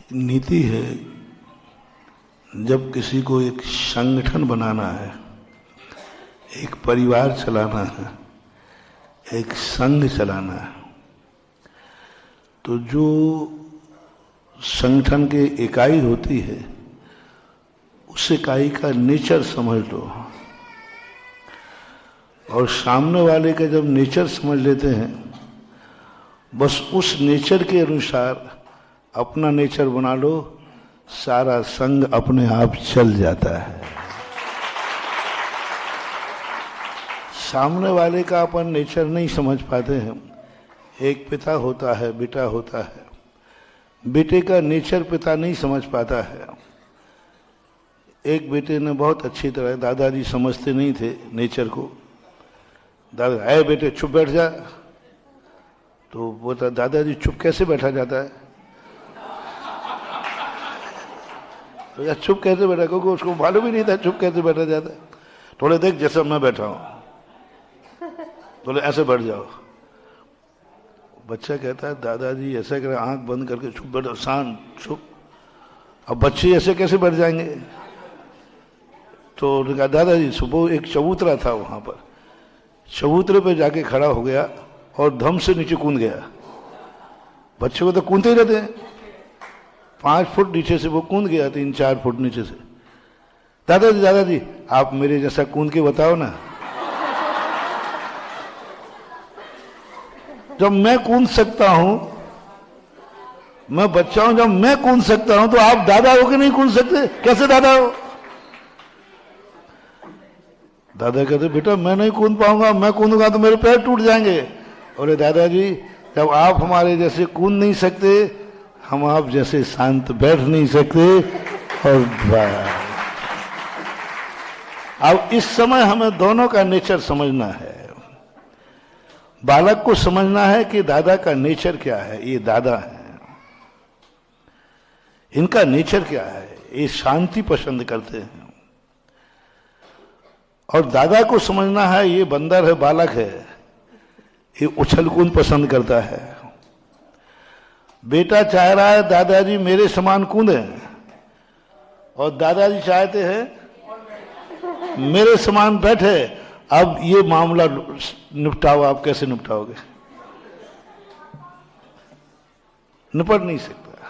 नीति है, जब किसी को एक संगठन बनाना है, एक परिवार चलाना है, एक संघ चलाना है, तो जो संगठन की इकाई होती है उस इकाई का नेचर समझ लो, और सामने वाले का जब नेचर समझ लेते हैं, बस उस नेचर के अनुसार अपना नेचर बना लो, सारा संघ अपने आप चल जाता है। सामने वाले का अपन नेचर नहीं समझ पाते हैं। एक पिता होता है, बेटा होता है, बेटे का नेचर पिता नहीं समझ पाता है। एक बेटे ने बहुत अच्छी तरह, दादाजी समझते नहीं थे नेचर को, दादा आए बेटे चुप बैठ जा, तो बोलता दादाजी चुप कैसे बैठा जाता है? तो यार चुप कैसे बैठा, क्योंकि उसको मालूम ही नहीं था चुप कैसे बैठा जाता है। थोड़े देख जैसे मैं बैठा हूं, बोले ऐसे बैठ जाओ। बच्चा कहता है दादाजी ऐसा करे, आंख बंद करके चुप बैठो, शांत चुप। अब बच्चे ऐसे कैसे बैठ जाएंगे? तो कहा दादाजी, सुबह एक चबूतरा था, वहां पर चबूतरे पे जाके खड़ा हो गया और धम से नीचे कूद गया। बच्चे को तो कूदते ही रहते हैं, 5 फुट नीचे से वो कूद गया, 3-4 फुट नीचे से। दादाजी दादाजी आप मेरे जैसा कूद के बताओ ना। जब मैं कूद सकता हूं, मैं बच्चा हूं, जब मैं कूद सकता हूं, तो आप दादा हो के नहीं कूद सकते? कैसे दादा हो? दादा कहते बेटा मैं नहीं कूद पाऊंगा, मैं कूदूंगा तो मेरे पैर टूट जाएंगे। बोले दादाजी जब आप हमारे जैसे कूद नहीं सकते, हम आप जैसे शांत बैठ नहीं सकते। और अब इस समय हमें दोनों का नेचर समझना है। बालक को समझना है कि दादा का नेचर क्या है। ये दादा है, इनका नेचर क्या है, ये शांति पसंद करते हैं। और दादा को समझना है, ये बंदर है, बालक है, ये उछल कूद पसंद करता है। बेटा चाह रहा है दादाजी मेरे समान कूदे, और दादाजी चाहते हैं मेरे समान बैठे। अब ये मामला निपटाओ, आप कैसे निपटाओगे? निपट नहीं सकता।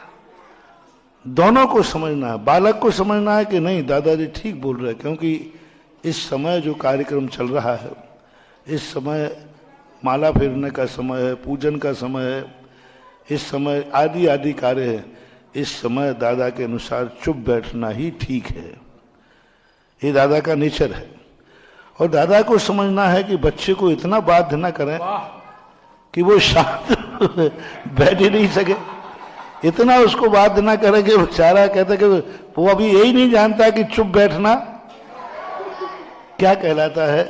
दोनों को समझना है। बालक को समझना है कि नहीं दादाजी ठीक बोल रहे हैं, क्योंकि इस समय जो कार्यक्रम चल रहा है, इस समय माला फेरने का समय है, पूजन का समय है, इस समय आदि आदि कार्य है। इस समय दादा के अनुसार चुप बैठना ही ठीक है। ये दादा का नेचर है। और दादा को समझना है कि बच्चे को इतना बाध्य न करें कि वो शांत बैठ ही नहीं सके। इतना उसको बाध्य न करें कि बेचारा कहता कि वो अभी यही नहीं जानता कि चुप बैठना क्या कहलाता है।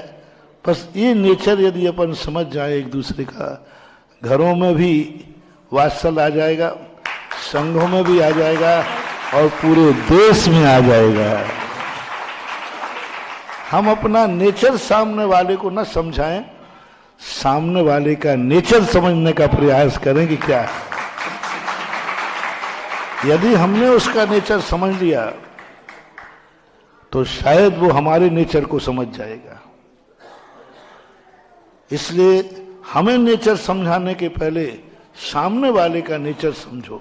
बस ये नेचर यदि अपन समझ जाए एक दूसरे का, घरों में भी वात्सल्य आ जाएगा, संघों में भी आ जाएगा, और पूरे देश में आ जाएगा। हम अपना नेचर सामने वाले को न समझाएं, सामने वाले का नेचर समझने का प्रयास करें कि क्या है। यदि हमने उसका नेचर समझ लिया तो शायद वो हमारे नेचर को समझ जाएगा। इसलिए हमें नेचर समझाने के पहले सामने वाले का नेचर समझो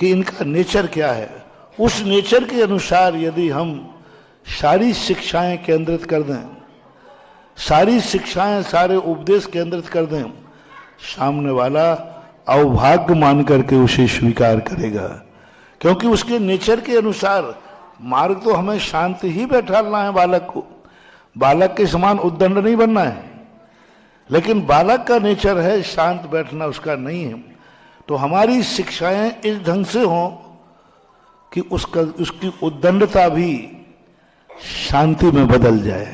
कि इनका नेचर क्या है। उस नेचर के अनुसार यदि हम सारी शिक्षाएं केंद्रित कर दें, सारी शिक्षाएं, सारे उपदेश केंद्रित कर दें, सामने वाला अवभाग्य मान करके उसे स्वीकार करेगा। क्योंकि उसके नेचर के अनुसार मार्ग तो हमें शांति ही बैठाना है। बालक को बालक के समान उद्दंड नहीं बनना है, लेकिन बालक का नेचर है शांत बैठना, उसका नहीं है। तो हमारी शिक्षाएं इस ढंग से हों कि उसकी उद्दंडता भी शांति में बदल जाए,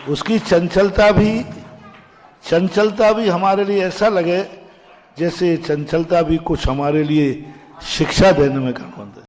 उसकी चंचलता भी हमारे लिए ऐसा लगे जैसे चंचलता भी कुछ हमारे लिए शिक्षा देने में काम होता है।